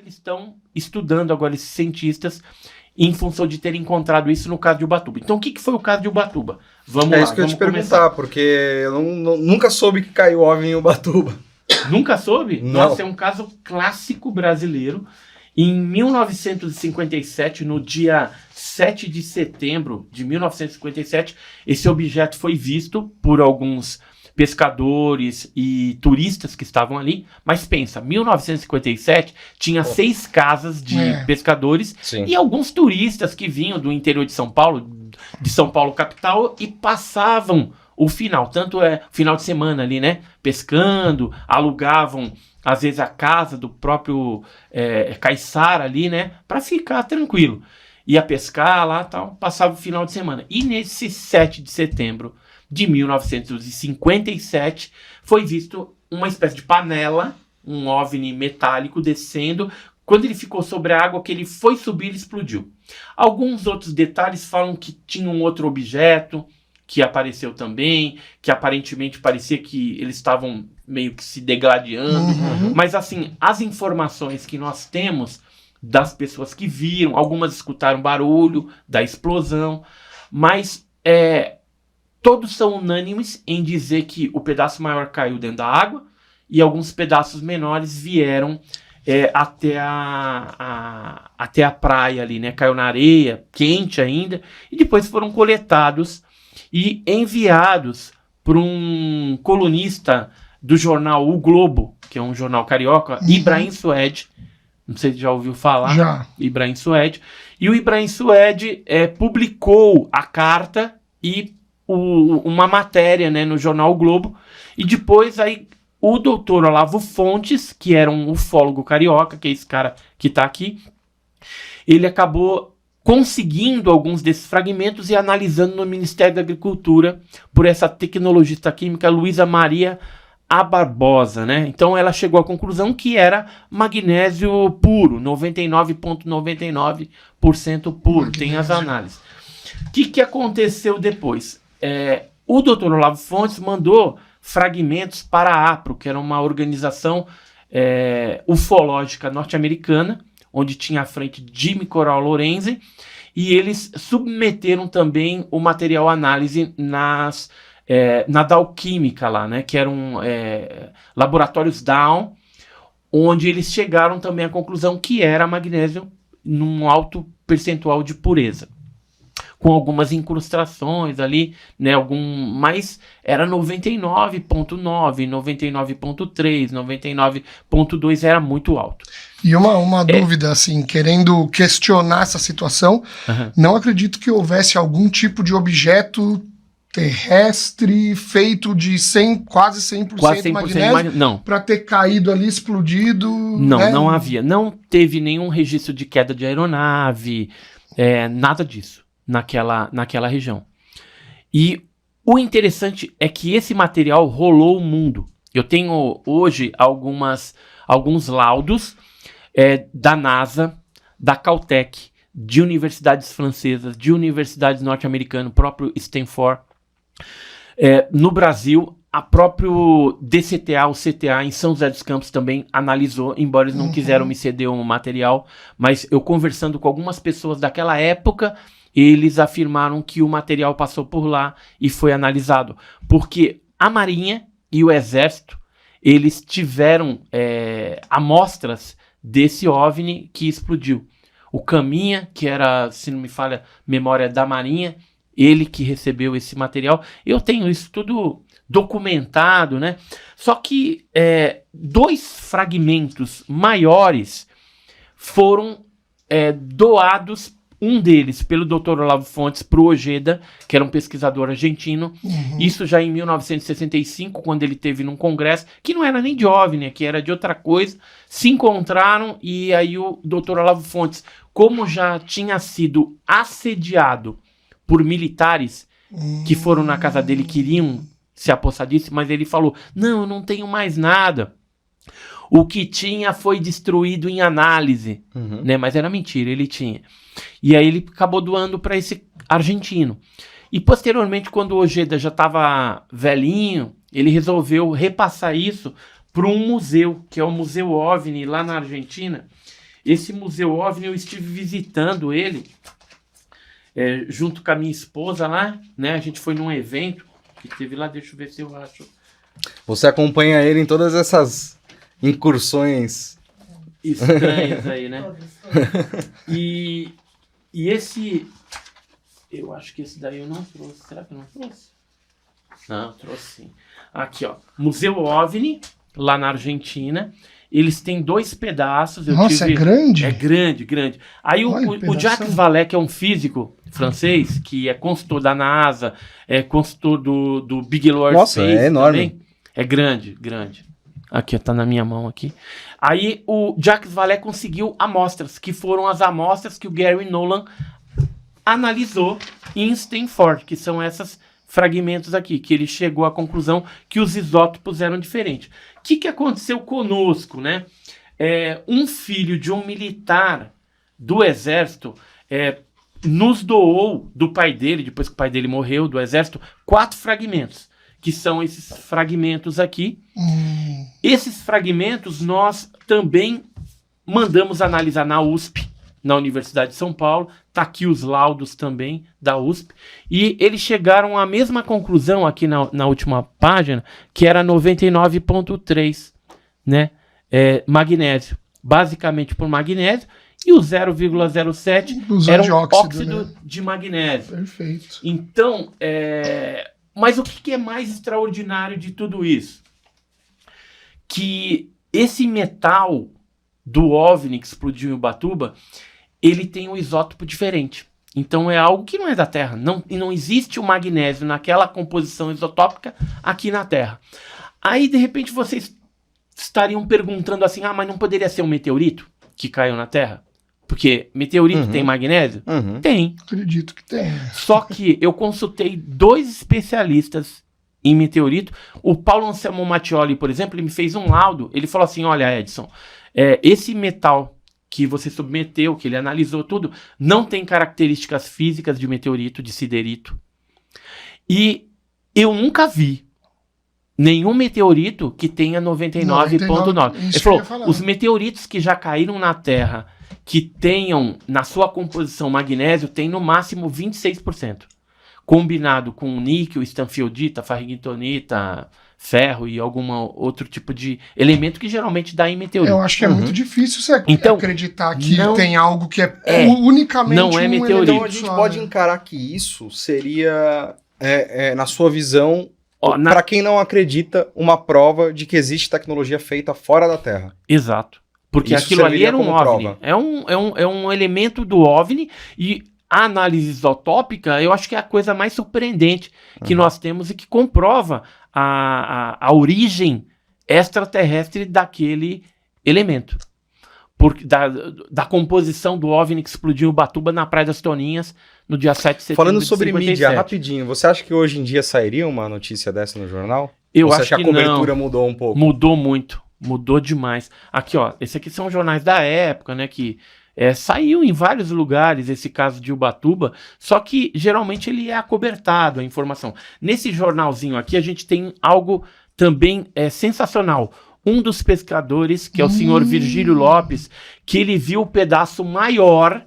eles estão estudando agora, esses cientistas, em função de terem encontrado isso no caso de Ubatuba. Então, o que foi o caso de Ubatuba? Vamos lá, isso que eu ia te perguntar, começar. Porque eu nunca soube que caiu OVNI em Ubatuba. Nunca soube? Não. Nossa, é um caso clássico brasileiro. Em 1957, no dia 7 de setembro de 1957, esse objeto foi visto por alguns pescadores e turistas que estavam ali. Mas pensa, 1957 tinha 6 casas de pescadores. Sim. E alguns turistas que vinham do interior de São Paulo capital, e passavam o final, final de semana ali, né? Pescando, alugavam às vezes a casa do próprio caiçara ali, né? Para ficar tranquilo. Ia pescar lá, tal, passava o final de semana. E nesse 7 de setembro de 1957 foi visto uma espécie de panela, um OVNI metálico descendo. Quando ele ficou sobre a água, que ele foi subir, ele explodiu. Alguns outros detalhes falam que tinha um outro objeto que apareceu também, que aparentemente parecia que eles estavam meio que se degladiando. Mas assim, as informações que nós temos das pessoas que viram, algumas escutaram barulho da explosão, mas todos são unânimes em dizer que o pedaço maior caiu dentro da água e alguns pedaços menores vieram até a praia ali, né? Caiu na areia, quente ainda, e depois foram coletados e enviados para um colunista do jornal O Globo, que é um jornal carioca, Ibrahim Sued. Não sei se já ouviu falar. Já. Ibrahim Sued. E o Ibrahim Sued publicou a carta e uma matéria, né, no jornal O Globo. E depois aí o doutor Olavo Fontes, que era um ufólogo carioca, que é esse cara que está aqui, ele acabou conseguindo alguns desses fragmentos e analisando no Ministério da Agricultura por essa tecnologista química Luísa Maria A. Barbosa, né? Então ela chegou à conclusão que era magnésio puro, 99,99% puro, tem as análises. O que aconteceu depois? O Dr. Olavo Fontes mandou fragmentos para a APRO, que era uma organização ufológica norte-americana, onde tinha à frente Jimmy Coral Lorenzi, e eles submeteram também o material análise na Dow Química lá, né, que eram laboratórios Dow, onde eles chegaram também à conclusão que era magnésio num alto percentual de pureza, com algumas incrustações ali, né, mas era 99,9, 99,3, 99,2, era muito alto. E uma dúvida, assim, querendo questionar essa situação, não acredito que houvesse algum tipo de objeto terrestre feito de quase 100% magnésio para ter caído ali, explodido. Não, né? Não havia. Não teve nenhum registro de queda de aeronave, nada disso naquela região. E o interessante é que esse material rolou o mundo. Eu tenho hoje alguns laudos da NASA, da Caltech, de universidades francesas, de universidades norte-americanas, próprio Stanford. No Brasil, a próprio DCTA, o CTA em São José dos Campos também analisou, embora eles não quiseram me ceder um material, mas eu conversando com algumas pessoas daquela época, eles afirmaram que o material passou por lá e foi analisado, porque a Marinha e o Exército, eles tiveram amostras desse OVNI que explodiu. O Caminha, que era, se não me falha, memória da Marinha, ele que recebeu esse material. Eu tenho isso tudo documentado, né? Só que 2 fragmentos maiores foram doados, um deles pelo Dr. Olavo Fontes para o Ojeda, que era um pesquisador argentino. Isso já em 1965, quando ele teve num congresso, que não era nem de OVNI, que era de outra coisa, se encontraram e aí o Dr. Olavo Fontes, como já tinha sido assediado por militares que foram na casa dele, queriam se apossar disso, mas ele falou, não, eu não tenho mais nada. O que tinha foi destruído em análise, né? Mas era mentira, ele tinha. E aí ele acabou doando para esse argentino. E posteriormente, quando o Ojeda já estava velhinho, ele resolveu repassar isso para um museu, que é o Museu OVNI, lá na Argentina. Esse Museu OVNI, eu estive visitando ele junto com a minha esposa lá, né? A gente foi num evento que teve lá, deixa eu ver se eu acho. Você acompanha ele em todas essas incursões Estranhas aí, né? E esse... Eu acho que esse daí eu não trouxe. Será que eu não trouxe? Não, trouxe sim. Aqui, ó. Museu OVNI, lá na Argentina. Eles têm 2 pedaços. Nossa, é grande? É grande, grande. Aí o Jacques Vallée, que é um físico francês, que é consultor da NASA, é consultor do Bigelow Earth Nossa, Space é enorme. também. É grande, grande. Aqui, ó, tá na minha mão aqui. Aí o Jacques Vallée conseguiu amostras, que foram as amostras que o Gary Nolan analisou em Stanford, que são esses fragmentos aqui, que ele chegou à conclusão que os isótopos eram diferentes. O que aconteceu conosco, né? Um filho de um militar do exército nos doou do pai dele, depois que o pai dele morreu, do exército, 4 fragmentos, que são esses fragmentos aqui. Esses fragmentos nós também mandamos analisar na USP, na Universidade de São Paulo. Tá aqui os laudos também da USP. E eles chegaram à mesma conclusão aqui na última página, que era 99,3, né? Magnésio. Basicamente por magnésio. E o 0,07 era um óxido, né, de magnésio. Perfeito. Então, mas o que é mais extraordinário de tudo isso? Que esse metal do OVNI que explodiu em Ubatuba, ele tem um isótopo diferente. Então é algo que não é da Terra. Não existe o magnésio naquela composição isotópica aqui na Terra. Aí, de repente, vocês estariam perguntando assim, mas não poderia ser um meteorito que caiu na Terra? Porque meteorito tem magnésio? Tem. Acredito que tem. Só que eu consultei 2 especialistas em meteorito. O Paulo Anselmo Mattioli, por exemplo, ele me fez um laudo. Ele falou assim, olha, Edson, esse metal que você submeteu, que ele analisou tudo, não tem características físicas de meteorito, de siderito. E eu nunca vi nenhum meteorito que tenha 99,9. Ele falou, os meteoritos que já caíram na Terra, que tenham na sua composição magnésio, tem no máximo 26%. Combinado com níquel, estanfiodita, farringitonita, ferro e algum outro tipo de elemento que geralmente dá em meteorito. Eu acho que é muito difícil você acreditar que tem algo que unicamente não é meteorito. Então a gente pode encarar que isso seria, na sua visão, para quem não acredita, uma prova de que existe tecnologia feita fora da Terra. Exato. Porque isso aquilo ali era um OVNI. Prova. É um elemento do OVNI e a análise isotópica, eu acho que é a coisa mais surpreendente que nós temos e que comprova a origem extraterrestre daquele elemento. Da composição do OVNI que explodiu em Ubatuba na Praia das Toninhas no dia 7 de setembro. Falando sobre 57. mídia, rapidinho, você acha que hoje em dia sairia uma notícia dessa no jornal? Eu você acho acha que a cobertura mudou um pouco? Mudou muito, mudou demais. Aqui, ó, esse aqui são jornais da época, né, que saiu em vários lugares esse caso de Ubatuba, só que geralmente ele é acobertado, a informação. Nesse jornalzinho aqui a gente tem algo também sensacional. Um dos pescadores, que é o senhor Virgílio Lopes, que ele viu o pedaço maior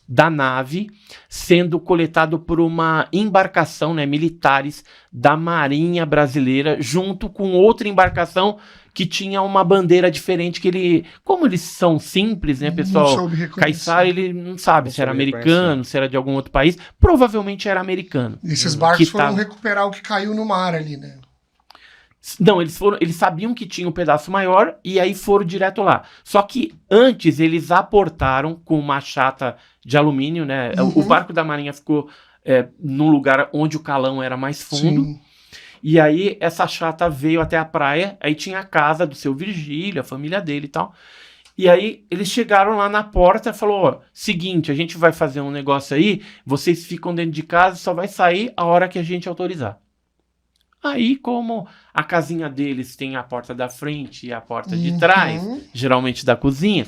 da nave sendo coletado por uma embarcação, né, militares da Marinha Brasileira, junto com outra embarcação que tinha uma bandeira diferente, que ele... Como eles são simples, né, pessoal? Caiçara, ele não sabe se era americano, se era de algum outro país. Provavelmente era americano. E esses barcos foram recuperar o que caiu no mar ali, né? Não, eles sabiam que tinha um pedaço maior e aí foram direto lá. Só que antes eles aportaram com uma chata de alumínio, né? O barco da Marinha ficou num lugar onde o calão era mais fundo. Sim. E aí essa chata veio até a praia, aí tinha a casa do seu Virgílio, a família dele e tal. E aí eles chegaram lá na porta e falou, seguinte, a gente vai fazer um negócio aí, vocês ficam dentro de casa, só vai sair a hora que a gente autorizar. Aí, como a casinha deles tem a porta da frente e a porta de trás, geralmente da cozinha,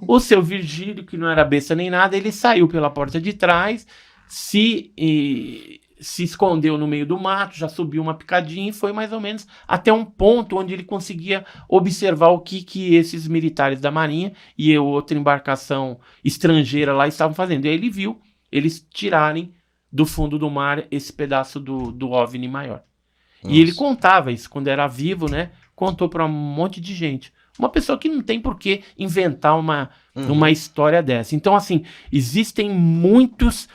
o seu Virgílio, que não era besta nem nada, ele saiu pela porta de trás, se se escondeu no meio do mato, já subiu uma picadinha e foi mais ou menos até um ponto onde ele conseguia observar o que esses militares da Marinha e outra embarcação estrangeira lá estavam fazendo. E aí ele viu eles tirarem do fundo do mar esse pedaço do OVNI maior. Nossa. E ele contava isso quando era vivo, né? Contou para um monte de gente. Uma pessoa que não tem por que inventar uma história dessa. Então, assim, existem muitas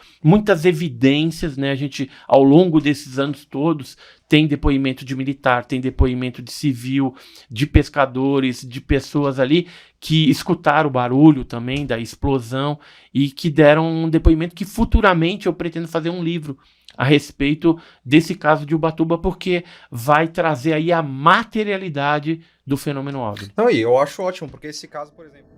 evidências, né? A gente, ao longo desses anos todos, tem depoimento de militar, tem depoimento de civil, de pescadores, de pessoas ali que escutaram o barulho também da explosão e que deram um depoimento que futuramente eu pretendo fazer um livro a respeito desse caso de Ubatuba, porque vai trazer aí a materialidade do fenômeno OVNI. Não, e eu acho ótimo, porque esse caso, por exemplo...